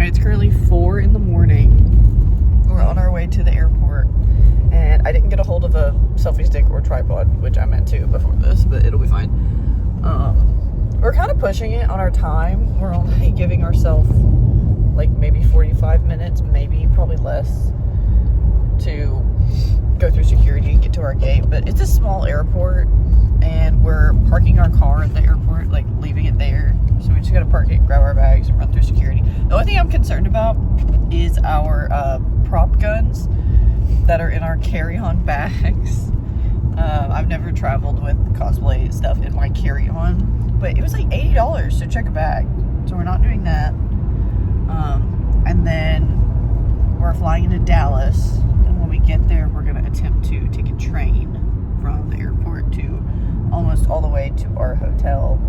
Okay, it's currently 4 in the morning. We're on our way to the airport, and I didn't get a hold of a selfie stick or tripod, which I meant to before this, but it'll be fine. We're kind of pushing it on our time. We're only giving ourselves like maybe 45 minutes, maybe probably less, to go through security and get to our gate. But it's a small airport, and we're parking our car at the airport, like leaving it there. So we just gotta park it, grab our bags, and run through security. The only thing I'm concerned about is our prop guns that are in our carry-on bags. I've never traveled with cosplay stuff in my carry-on, but it was like $80 to check a bag, so we're not doing that. And then we're flying into Dallas, and when we get there, we're gonna attempt to take a train from the airport to almost all the way to our hotel,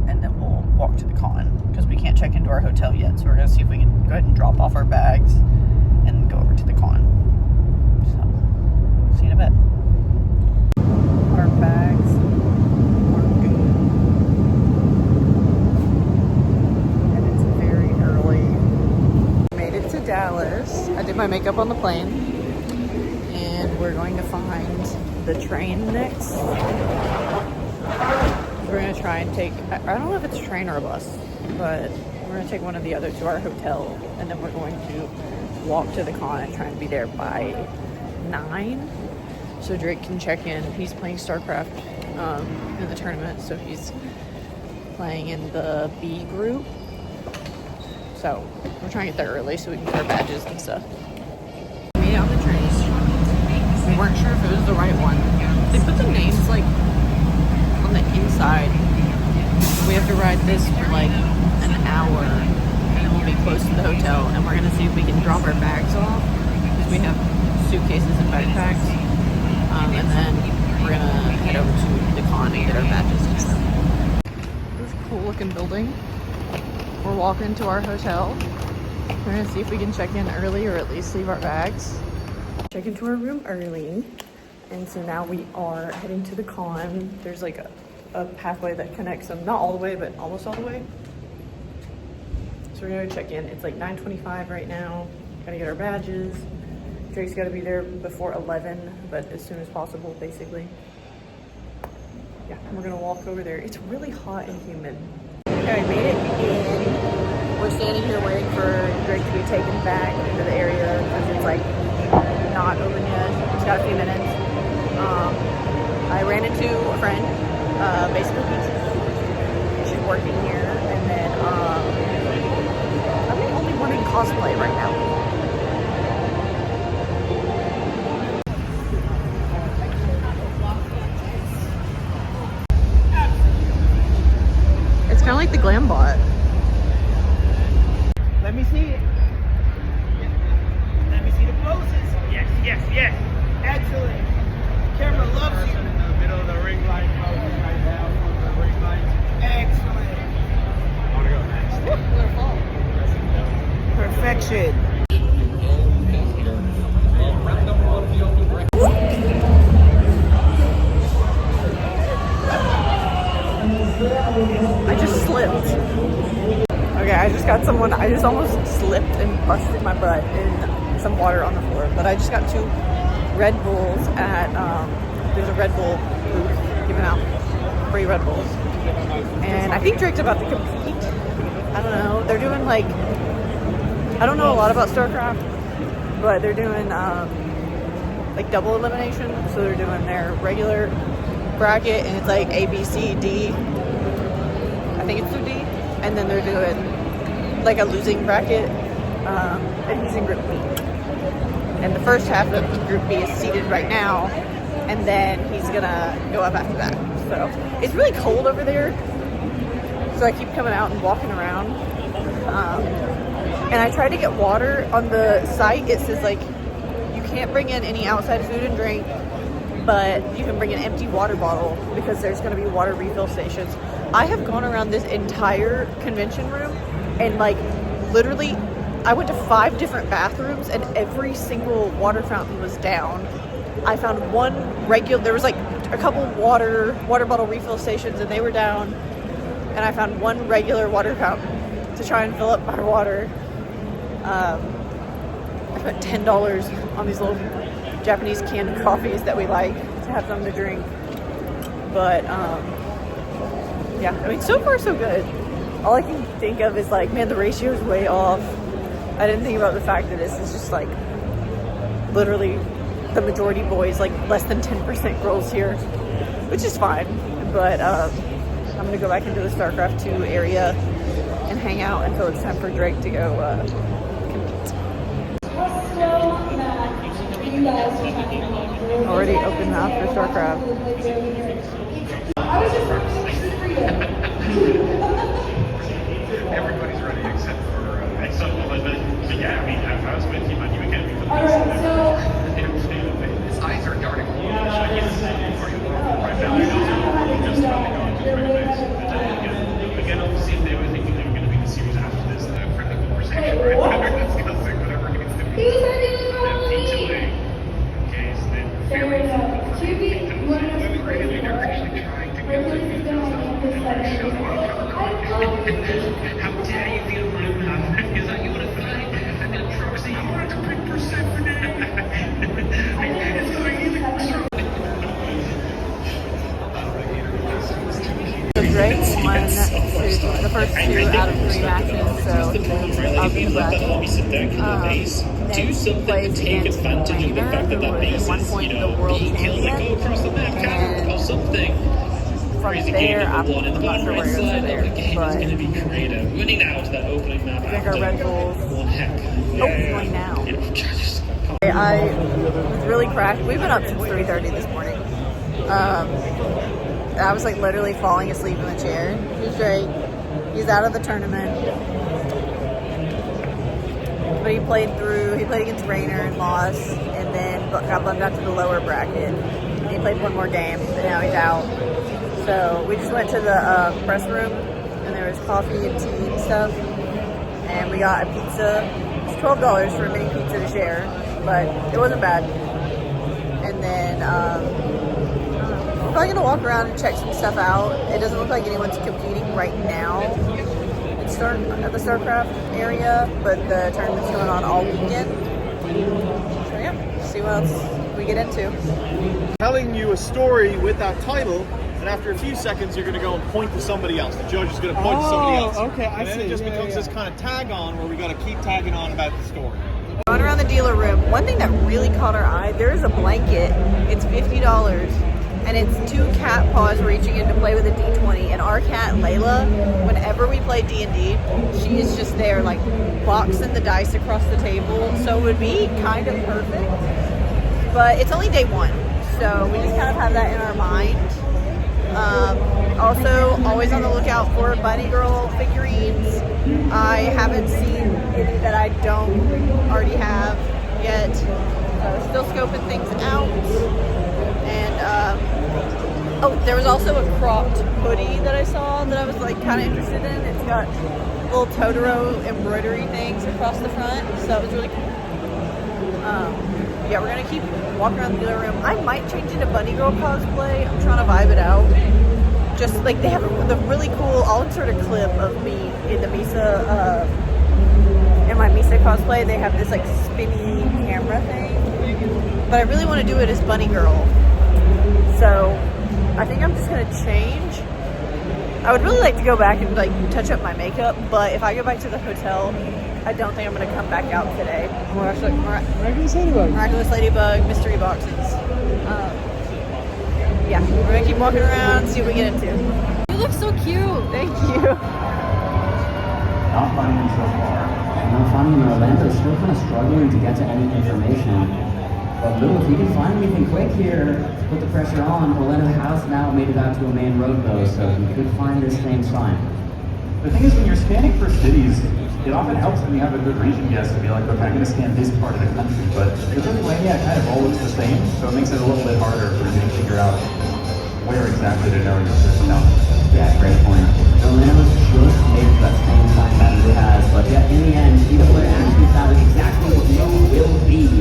and then we'll walk to the con, because we can't check into our hotel yet, so we're gonna see if we can go ahead and drop off our bags and go over to the con. So, see you in a bit. Our bags are good, and it's very early. Made it to Dallas. I did my makeup on the plane, and we're going to find the train next. We're going to try and take, I don't know if it's a train or a bus, but we're going to take one or the other to our hotel, and then we're going to walk to the con and try and be there by 9, so Drake can check in. He's playing Starcraft in the tournament, so he's playing in the B group. So we're trying to get there early so we can get our badges and stuff. We made it on the train. We weren't sure if it was the right one. They put the names like on the inside. We have to ride this for like an hour, and then we'll be close to the hotel, and we're gonna see if we can drop our bags off, because we have suitcases and backpacks, and then we're gonna head over to the con and get our badges and stuff. This is a cool looking building. We're walking to our hotel. We're gonna see if we can check in early, or at least leave our bags. Check into our room early, and so now we are heading to the con. There's like a pathway that connects them, not all the way, but almost all the way. So we're gonna check in. It's like 9:25 right now. Gotta get our badges. Drake's gotta be there before 11, but as soon as possible, basically. Yeah, we're gonna walk over there. It's really hot and humid. Okay, I made it in. We're standing here waiting for Drake to be taken back into the area, because it's like not open yet. It's got a few minutes. I ran into a friend, basically Peach. She's working here, and then I'm the only one in cosplay right now. It's kind of like the glam bot. Let me see it. Let me see the poses. Yes, yes, yes. Excellent. Camera loves you. In the middle of the ring light poses right now. The ring light. Excellent. I want to go next. Perfection. I just slipped. Okay, I just almost slipped and busted my butt in some water on the floor. But I just got 2 Red Bulls at, there's a Red Bull booth giving out free Red Bulls. And I think Drake's about to compete. I don't know. They're doing like, I don't know a lot about Starcraft, but they're doing like double elimination. So they're doing their regular bracket, and it's like A, B, C, D. I think it's through D. And then they're doing like a losing bracket, and he's in Group B. And the first half of Group B is seeded right now, and then he's gonna go up after that. So it's really cold over there, so I keep coming out and walking around. And I tried to get water. On the site it says like you can't bring in any outside food and drink, but you can bring an empty water bottle, because there's going to be water refill stations. I have gone around this entire convention room, and like literally I went to 5 different bathrooms, and every single water fountain was down. I found one regular, there was like a couple water bottle refill stations, and they were down, and I found one regular water fountain. to try and fill up our water. I spent $10 on these little Japanese canned coffees that we like to have something to drink. But yeah, I mean, so far so good. All I can think of is like, man, the ratio is way off. I didn't think about the fact that this is just like literally the majority boys, like less than 10% girls here, which is fine. But I'm gonna go back into the Starcraft2 area and hang out until it's time for Drake to go compete. Already open mouth for Starcraft. Everybody's ready except for but yeah, I mean, if I was with you, but you would get me. Alright, so his eyes are darting. Are you right now? Just trying to go into base. Again, I'll see if they were thinking they were going to be the series after this. The friendly conversation, right? Discussing whatever needs to be. he was ideally probably. Okay, so then Fair enough. QB, one of the they're actually trying to get how dare you feel like that? Is that you want to find? I'm going to proxy you want to pick percent for that. It's going even So Drake won the first 2 out of 3 matches, so I'll be back. Do something to take advantage of the fact that that base is, you know, being killed and go across the map, or something. From there, I'm One in the not bottom sure right where side it's of the game is but going to be creative. Winning out that opening map I think our after Red Bulls. one heck. Hopefully now. I was really crashed. We've been up since 3:30 this morning. I was like literally falling asleep in the chair. He's Drake. He's out of the tournament. But he played against Rainer and lost, and then got bumped out to the lower bracket. And he played one more game, and now he's out. So we just went to the press room, and there was coffee and tea and stuff. And we got a pizza. It's $12 for a mini pizza to share, but it wasn't bad. And then we're probably gonna walk around and check some stuff out. It doesn't look like anyone's competing right now at the Starcraft area, but the tournament's going on all weekend. So yeah, see what else we get into. Telling you a story with that title, and after a few seconds, you're going to go and point to somebody else. The judge is going to point to somebody else. Okay, I and then see. it just becomes this kind of tag on where we got to keep tagging on about the story. Going around the dealer room, one thing that really caught our eye, there is a blanket. It's $50, and it's 2 cat paws reaching in to play with a D20. And our cat, Layla, whenever we play D&D, she is just there, like, boxing the dice across the table. So it would be kind of perfect. But it's only day 1, so we just kind of have that in our mind. Also, always on the lookout for Bunny Girl figurines. I haven't seen any that I don't already have yet. Still scoping things out. And, oh, there was also a cropped hoodie that I saw that I was like kind of interested in. It's got little Totoro embroidery things across the front, so that was really cool. Yeah, we're gonna keep walking around the dealer room. I might change into Bunny Girl cosplay. I'm trying to vibe it out. Just like they have the really cool, I'll insert a clip of me in the Misa, in my Misa cosplay. They have this like spinny camera thing, but I really want to do it as Bunny Girl. So I think I'm just gonna change. I would really like to go back and like touch up my makeup, but if I go back to the hotel, I don't think I'm gonna come back out today. Miraculous Ladybug. Miraculous Ladybug mystery boxes. Yeah, we're gonna keep walking around, see what we get into. You look so cute. Thank you. Not finding them so far. And I'm finding Orlando still kind of struggling to get to any information. But Lou, if you can find anything quick here, put the pressure on. Orlando has now made it out to a main road though, so you could find this same sign. The thing is, when you're scanning for cities, it often helps when you have a good region guess to be like, okay, I'm going to scan this part of the country. But the Lithuania kind of all looks the same, so it makes it a little bit harder for you to figure out where exactly to know your system. Yeah, great point. Orlando's just made it to that same sign that it has, but yeah, in the end, either player actually found exactly what no will be.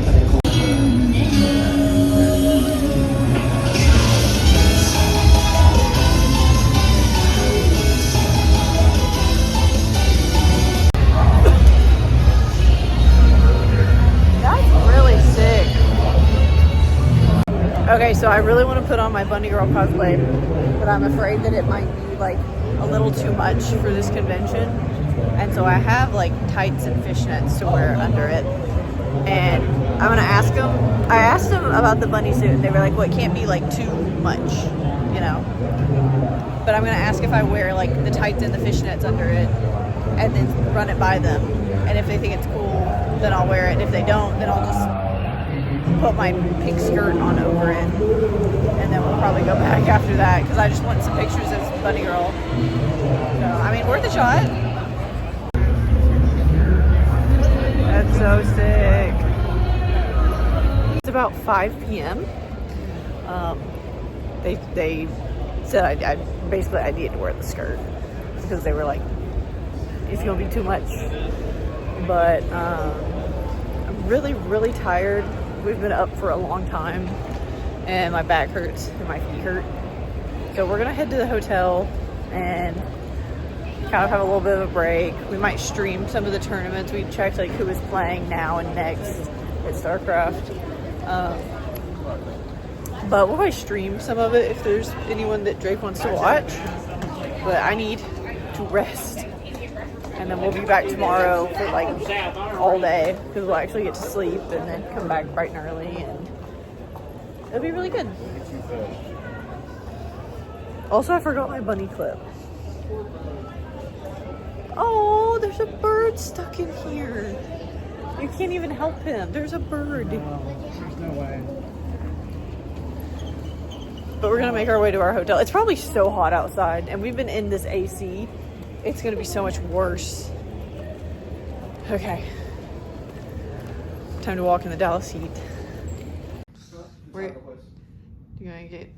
Okay, so I really want to put on my bunny girl cosplay, but I'm afraid that it might be like a little too much for this convention. And so I have like tights and fishnets to wear under it. And I'm gonna ask them. I asked them about the bunny suit, and they were like, "Well, it can't be like too much, you know." But I'm gonna ask if I wear like the tights and the fishnets under it, and then run it by them. And if they think it's cool, then I'll wear it. And if they don't, then I'll just put my pink skirt on over it, and then we'll probably go back after that because I just want some pictures of bunny girl. So I mean, worth a shot. That's so sick. It's about 5 p.m. They said I basically I needed to wear the skirt because they were like, it's gonna be too much. But I'm really tired. We've been up for a long time and my back hurts and my feet hurt. So we're gonna head to the hotel and kind of have a little bit of a break. We might stream some of the tournaments. We checked like who is playing now and next at Starcraft. But we'll probably stream some of it if there's anyone that Drake wants to watch. But I need to rest. And then we'll be back tomorrow for like all day because we'll actually get to sleep and then come back bright and early, and it'll be really good. Also, I forgot my bunny clip. Oh, there's a bird stuck in here. You can't even help him. There's a bird. There's no way. But we're gonna make our way to our hotel. It's probably so hot outside, and we've been in this AC. It's gonna be so much worse. Okay. Time to walk in the Dallas heat. You gonna get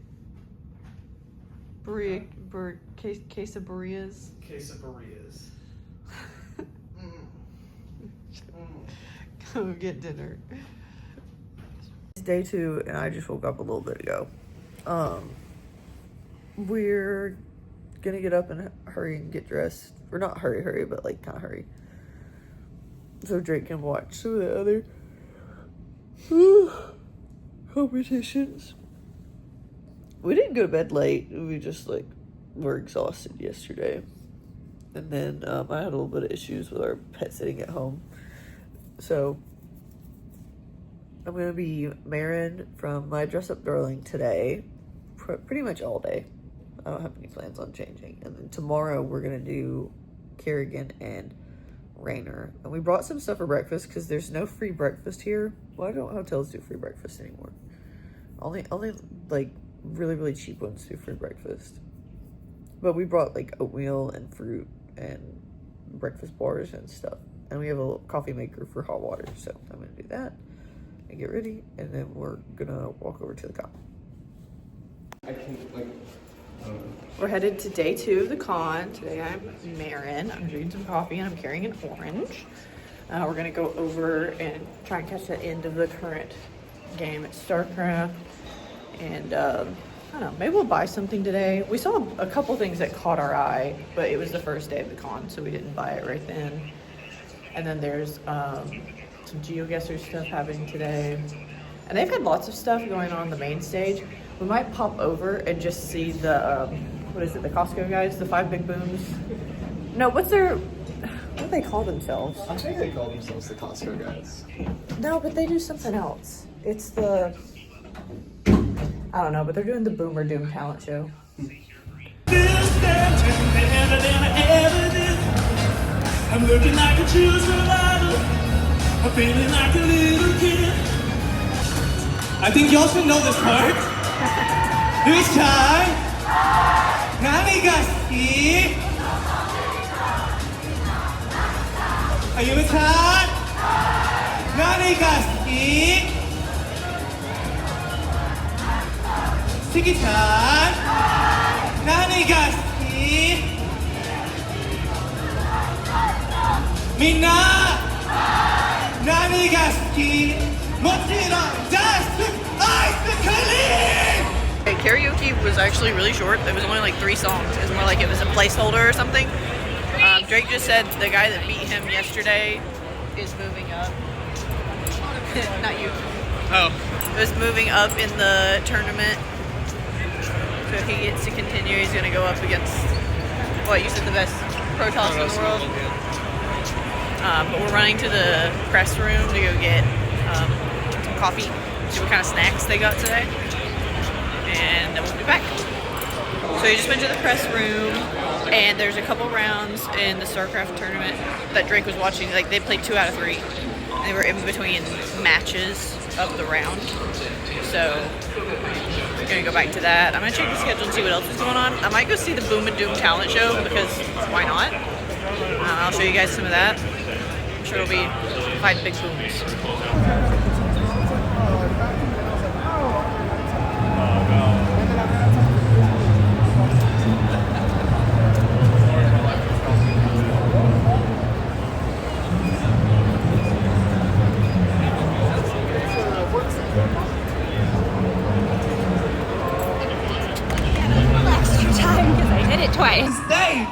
case of burritos? Case of burritos. Go get dinner. It's day 2 and I just woke up a little bit ago. We're gonna get up and hurry and get dressed. Or not hurry, but like kind of hurry. So Drake can watch some of the other competitions. We didn't go to bed late. We just like were exhausted yesterday. And then I had a little bit of issues with our pet sitting at home. So I'm gonna be Marin from My Dress Up Darling today, pretty much all day. I don't have any plans on changing. And then tomorrow we're gonna do Kerrigan and Rainer. And we brought some stuff for breakfast because there's no free breakfast here. Why don't hotels do free breakfast anymore? Only like really cheap ones do free breakfast. But we brought like oatmeal and fruit and breakfast bars and stuff. And we have a little coffee maker for hot water. So I'm gonna do that and get ready, and then we're gonna walk over to the con. We're headed to day 2 of the con. Today I'm Marin. I'm drinking some coffee and I'm carrying an orange. We're gonna go over and try and catch the end of the current game at Starcraft. And I don't know, maybe we'll buy something today. We saw a couple things that caught our eye, but it was the first day of the con, so we didn't buy it right then. And then there's some GeoGuessr stuff happening today. And they've had lots of stuff going on the main stage. We might pop over and just see the, what is it, the Costco guys, the 5 big booms? No, what do they call themselves? I think they call themselves the Costco guys. No, but they do something else. It's the, I don't know, but they're doing the Boomer Doom talent show. I'm looking like a true survivor. I'm feeling like a little kid. I think y'all should know this part. This time, Nani ga suki? Are you tired? Nani ga suki? Suki-chan? Nani ga suki? Minna! Nani ga suki? Mochiron desu ice cream! Okay, karaoke was actually really short. It was only like 3 songs. It was more like it was a placeholder or something. Drake just said the guy that beat him yesterday is moving up. Not you. Oh. Was moving up in the tournament. So if he gets to continue, he's going to go up against, what, you said the best Protoss in the world? But we're running to the press room to go get some coffee, see what kind of snacks they got today, and then we'll be back. So we just went to the press room, and there's a couple rounds in the Starcraft tournament that Drake was watching. Like, they played 2 out of 3. They were in between matches of the round. So we're gonna go back to that. I'm gonna check the schedule and see what else is going on. I might go see the Boom and Doom talent show because why not? I'll show you guys some of that. I'm sure it'll be 5 big booms. Twice. Stage!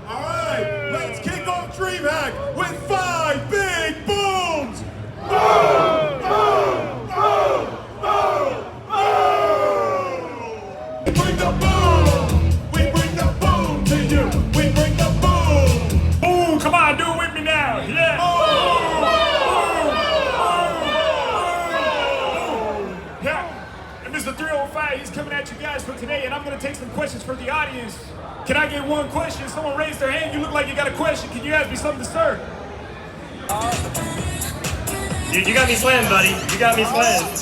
Alright, let's kick off DreamHack with 5 big booms! Boom! Boom! Boom! Boom! Boom! We bring the boom! We bring the boom to you! We bring the boom! Boom! Come on, do it with me now! Yeah! Yeah! And Mr. 305, he's coming at you guys for today, and I'm going to take some questions for the audience. Can I get one question? Someone raise their hand. You look like you got a question. Can you ask me something, sir? You got me slammed, buddy. You got me slammed.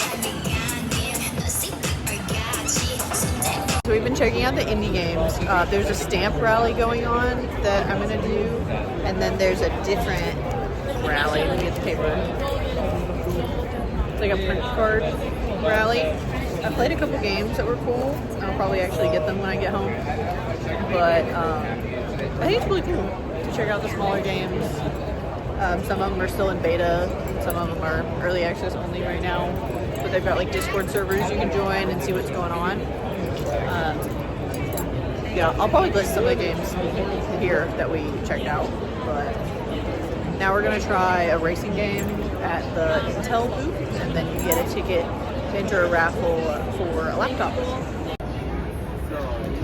So we've been checking out the indie games. There's a stamp rally going on that I'm gonna do, and then there's a different rally. Let me get the paper. It's like a print card rally. I played a couple games that were cool. I'll probably actually get them when I get home. But I think it's really cool to check out the smaller games. Some of them are still in beta. Some of them are early access only right now. But they've got like Discord servers you can join and see what's going on. Yeah, I'll probably list some of the games here that we checked out. But now we're gonna try a racing game at the Intel booth, and then you get a ticket to enter a raffle for a laptop.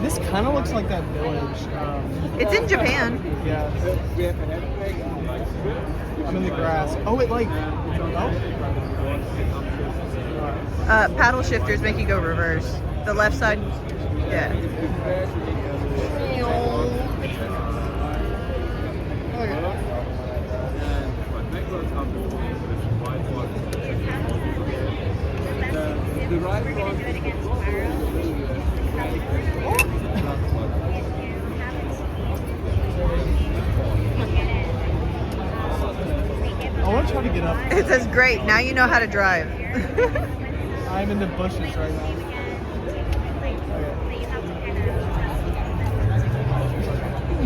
This kind of looks like that village. It's in Japan. Yeah. I'm in the grass. Oh, it like... Oh. Paddle shifters make you go reverse. The left side, yeah. I want to try to get up. It says, great, now you know how to drive. I'm in the bushes right now.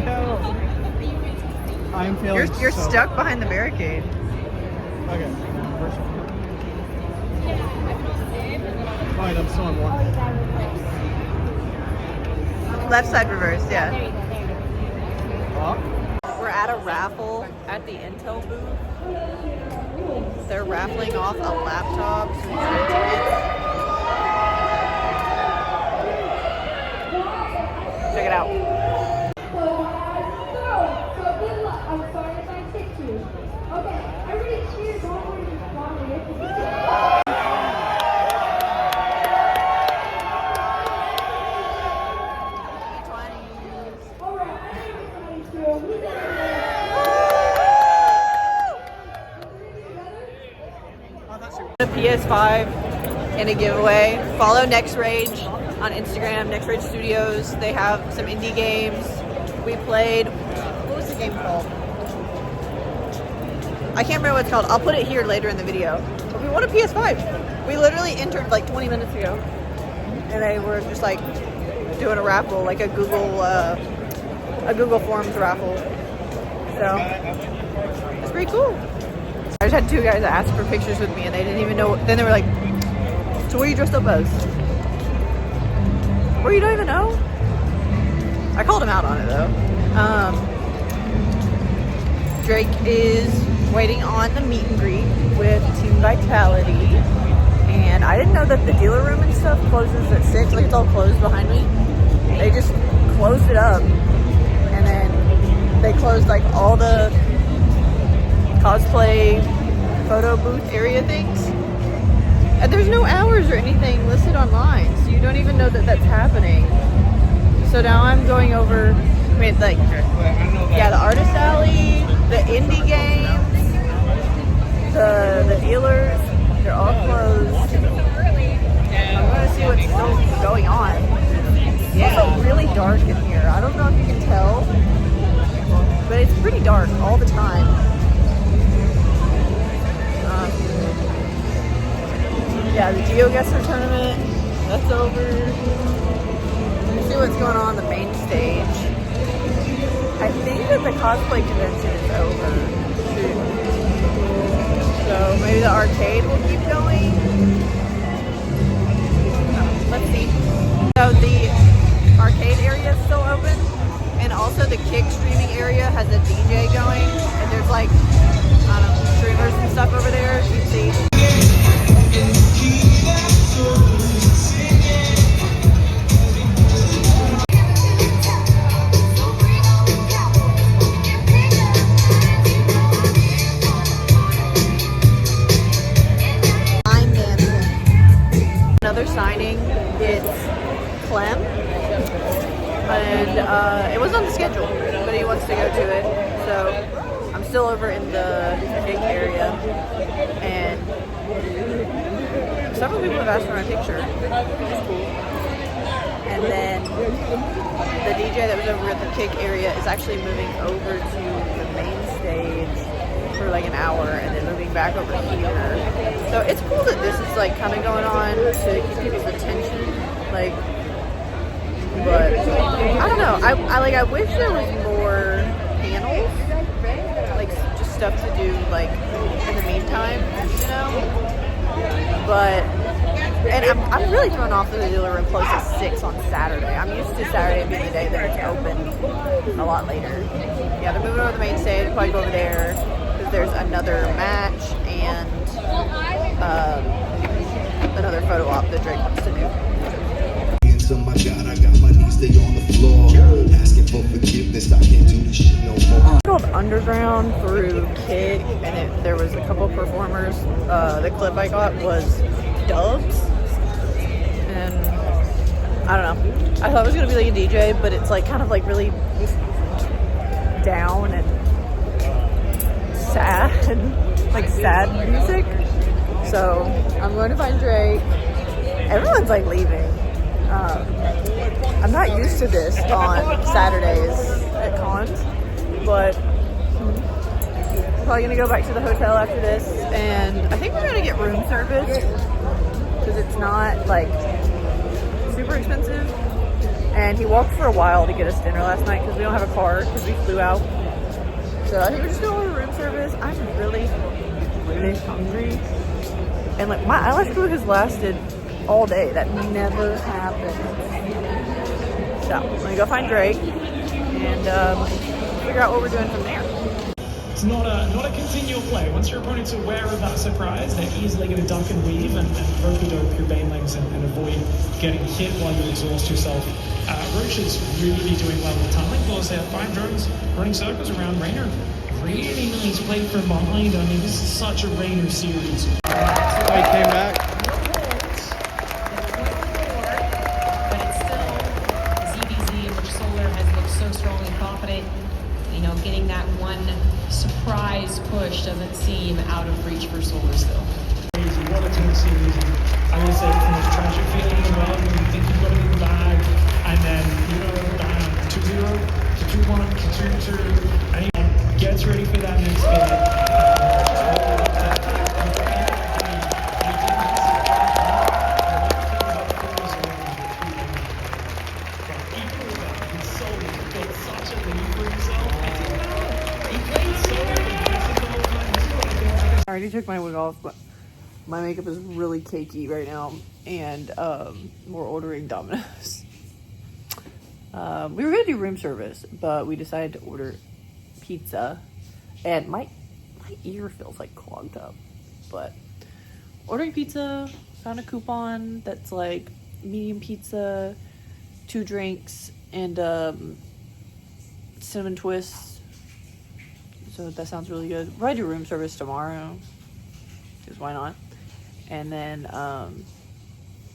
No. I'm feeling You're so stuck behind the barricade. Okay. Alright, I'm still on one. Left side reverse, yeah. Up. We're at a raffle at the Intel booth. They're raffling off a laptop, some tickets. Check it out. I'm sorry if I hit you. Okay, everybody cheers one more A PS5 in a giveaway. Follow Next Rage on Instagram, Next Rage Studios. They have some indie games. We played, what was the game called? I can't remember what it's called. I'll put it here later in the video. But we won a PS5. We literally entered like 20 minutes ago. And they were just like doing a raffle, like a Google Forms raffle. So it's pretty cool. I just had 2 guys that asked for pictures with me and they didn't even know. Then they were like, so what are you dressed up as? Or you don't even know? I called him out on it though. Drake is waiting on the meet and greet with Team Vitality. And I didn't know that the dealer room and stuff closes at 6. Like, it's all closed behind me. They just closed it up. And then they closed like all the cosplay photo booth area things. And there's no hours or anything listed online. So you don't even know that that's happening. So now I'm going over, I mean, like, yeah, the artist alley, the indie games, the dealers, they're all closed. I'm going to see what's still going on. It's also really dark in here. I don't know if you can tell, but it's pretty dark all the time. Yeah, the GeoGuessr tournament, that's over. Let's see what's going on the main stage. I think that the cosplay convention is over. So maybe the arcade will keep going. Let's see. So the arcade area is still open, and also the Kick streaming area has a DJ going, and there's like, I don't know, streamers and stuff over there. You can see. Another signing, it's Clem, and it was on the schedule, but he wants to go to it, so I'm still over in the Kick area, and several people have asked for my picture, which is cool. And then the DJ that was over at the Kick area is actually moving over to the main stage for like an hour and then moving back over here. So it's cool that this is like kind of going on to keep people's attention. Like, but I don't know. I wish there was more panels, like just stuff to do like in the meantime, you know. But and I'm really thrown off that the dealer room closed at 6 on Saturday. I'm used to Saturday being the day that it's open a lot later. Yeah, they're moving over the main stage. Probably go over there because there's another match and another photo op that Drake wants to do. Oh my God, I got my knees, they on the floor. Asking for forgiveness, I can't do this shit no more. It's called Underground through Kick, and there was a couple performers. The clip I got was Dubs, and I don't know. I thought it was gonna be like a DJ, but it's like kind of like really down and sad, like sad music. So I'm going to find Drake. Everyone's like leaving. I'm not used to this on Saturdays at cons, but I'm probably gonna go back to the hotel after this, and I think we're gonna get room service because it's not like super expensive. And he walked for a while to get us dinner last night because we don't have a car because we flew out. So I think we're just gonna order room service. I'm really hungry, and like my eyelash glue has lasted all day. That never happened. So I'm gonna go find Drake and figure out what we're doing from there. It's not a continual play. Once your opponent's aware of that surprise, they're easily going to duck and weave and rope-a-dope your bane legs and avoid getting hit while you exhaust yourself. Roach is really doing well with tunneling. Plus, they have 5 drones running circles around Raynor. Really nice play from behind. I mean, this is such a Raynor series. I came back. Getting that one surprise push doesn't seem out of reach for Solar still. Crazy, what a team series. I would say it's the most tragic feeling in the world when you think you've got it in the bag, and then you go down 2-0, to 2-1, to 2-2, and he gets ready for that next game. I already took my wig off, but my makeup is really cakey right now, and we're ordering Domino's. We were gonna do room service, but we decided to order pizza, and my ear feels like clogged up. But ordering pizza, found a coupon that's like medium pizza, 2 drinks, and cinnamon twists. So that sounds really good. We'll probably do room service tomorrow, because why not? And then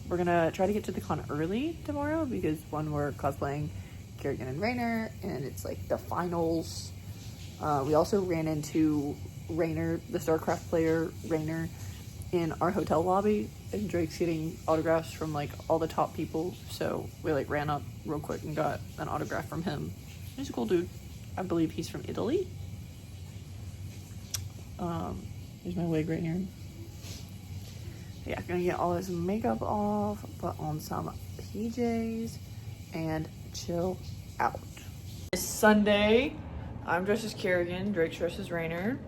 we're gonna try to get to the con early tomorrow, because one, we're cosplaying Kerrigan and Rainer, and it's like the finals. We also ran into Rainer, the Starcraft player Rainer, in our hotel lobby, and Drake's getting autographs from like all the top people, so we like ran up real quick and got an autograph from him. He's a cool dude. I believe he's from Italy. Here's my wig right here. Yeah, gonna get all this makeup off, put on some PJs, and chill out. It's Sunday. I'm dressed as Kerrigan, Drake's dressed as Rainer.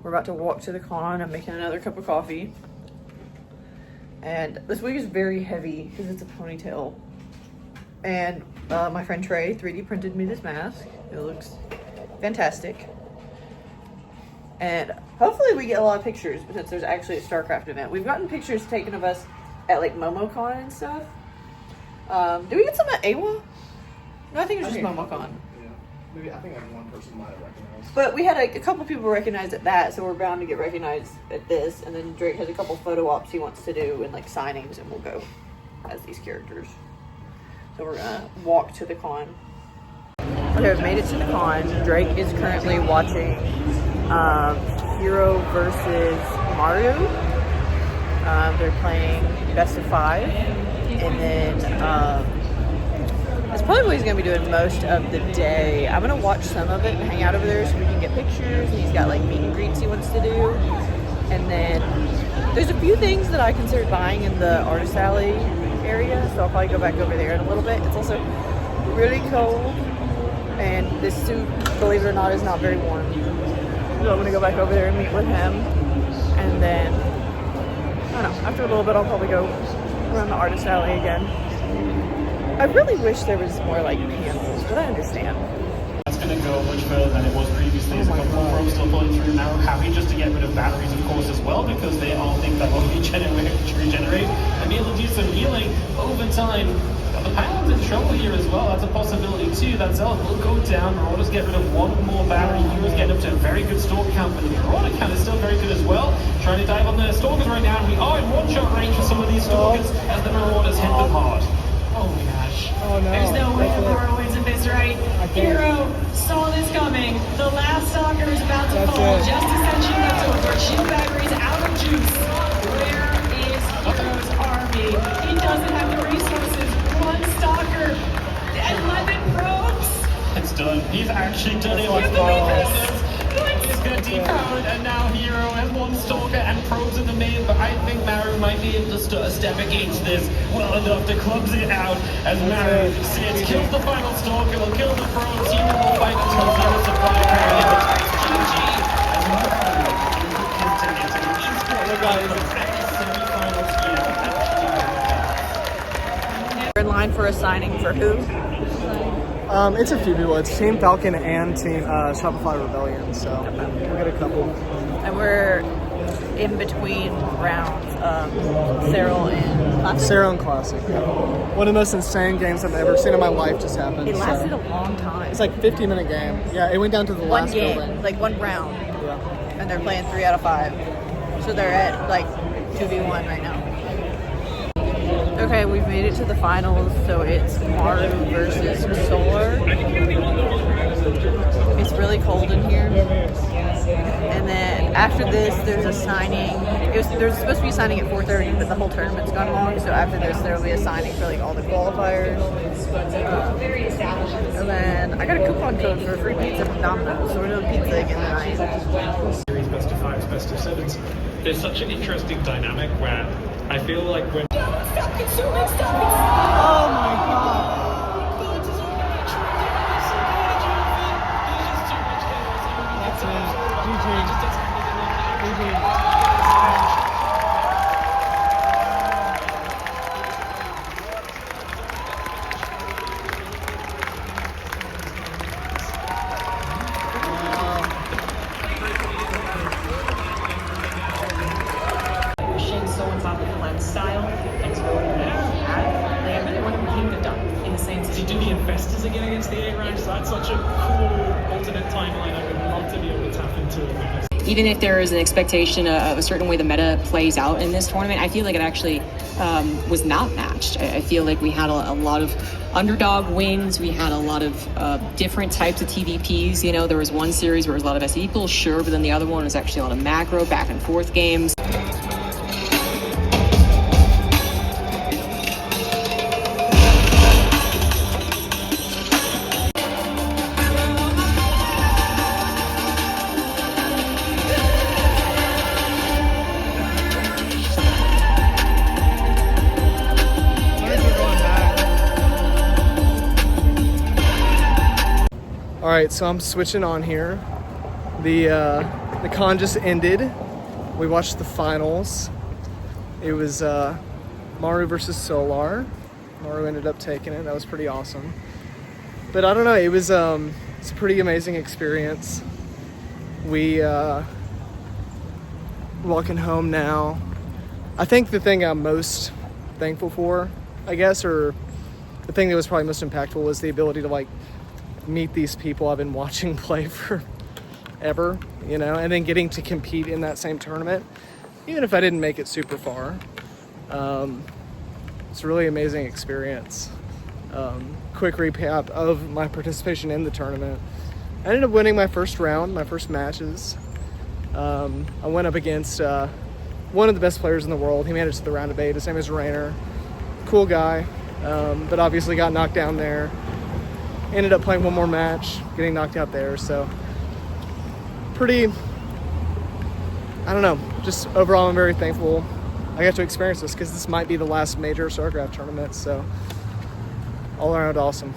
We're about to walk to the con. I'm making another cup of coffee. And this wig is very heavy because it's a ponytail. And my friend Trey 3D printed me this mask. It looks fantastic. And hopefully we get a lot of pictures, since there's actually a Starcraft event. We've gotten pictures taken of us at like MomoCon and stuff. Did we get some at AWA? No, I think it was just MomoCon. Yeah, maybe I think one person might have recognized. But we had a couple people recognized at that, so we're bound to get recognized at this. And then Drake has a couple photo ops he wants to do and like signings, and we'll go as these characters. So we're gonna walk to the con. Okay, we've made it to the con. Drake is currently watching Hero versus Mario. They're playing best of 5, and then that's probably what he's gonna be doing most of the day. I'm gonna watch some of it and hang out over there so we can get pictures. He's got like meet and greets he wants to do, and then there's a few things that I considered buying in the artist alley area, so I'll probably go back over there in a little bit. It's also really cold, and this suit, believe it or not, is not very warm. So I'm gonna go back over there and meet with him, and then I don't know, after a little bit I'll probably go around the artist alley again. I really wish there was more like panels, but I understand. That's going to go much further than it was previously. There's a couple more probes still pulling through now. Happy just to get rid of batteries, of course, as well, because they all think that will regenerate and be able to do some healing over time. The panel's in trouble here as well. That's a possibility too. That Zealot will go down. Marauders get rid of one more battery. Heroes get up to a very good stalk count, but the Marauder count is still very good as well. Trying to dive on the Stalkers right now. We are in one-shot range for some of these Stalkers as the Marauders hit them hard. Oh my gosh. Oh no. There's no way Laura wins at this, right? Hero saw this coming. The last Stalker is about to fall. Just essentially left over. 2 batteries out of juice. Where is Hero's army? He doesn't have the resources. 1 Stalker. 11 probes. It's done. He's actually done it. He's going to decode, and now Hero has 1 Stalker and probes in the main, but I think Maru might be able to step against this well enough to clumsy it out as Maru sits, kills the final Stalker, will kill the probes. Hero will fight until Zero supply period. GG as Maru continues to semifinals here. We're in line for a signing for who? It's a few people. It's Team Falcon and Team Shopify Rebellion, so we'll get a couple. And we're in between rounds, Cyril and Classic. Cyril and Classic, yeah. One of the most insane games I've ever seen in my life just happened. It lasted a long time. It's like 50-minute game. Yeah, it went down to the last game, building. like 1 round. Yeah. And they're playing 3 out of 5. So they're at like 2v1 right now. Okay, we've made it to the finals, so it's Maru versus Solar. It's really cold in here. And then after this, there's a signing. There's supposed to be a signing at 4:30, but the whole tournament's gone long, so after this, there will be a signing for like all the qualifiers. And then I got a coupon code for a free pizza from Domino's, so we're doing pizza again tonight. Series best of 5s, best of 7s. There's such an interesting dynamic where I feel like when Stop consuming stuff! Oh my god! That's it. GG. run style. And so I really want to keep the dunk in the same Did you do the investors again against the 8 ranks? That's such a cool alternate timeline. I would love to be able to tap into it. Even if there is an expectation of a certain way the meta plays out in this tournament, I feel like it actually was not matched. I feel like we had a lot of underdog wins. We had a lot of different types of TVPs. You know, there was one series where it was a lot of S equals, sure, but then the other one was actually a lot of macro back and forth games. All right, so I'm switching on here. The con just ended. We watched the finals. It was Maru versus Solar. Maru ended up taking it. That was pretty awesome. But I don't know. It was it's a pretty amazing experience. We walking home now. I think the thing I'm most thankful for, I guess, or the thing that was probably most impactful was the ability to like meet these people I've been watching play forever, you know, and then getting to compete in that same tournament, even if I didn't make it super far. It's a really amazing experience. Quick recap of my participation in the tournament. I ended up winning my first round, my first matches. I went up against one of the best players in the world. He made it to the round of 8. His name is Rainer. Cool guy, but obviously got knocked down there. Ended up playing one more match, getting knocked out there. So pretty, I don't know, just overall I'm very thankful I got to experience this because this might be the last major Starcraft tournament. So all around awesome.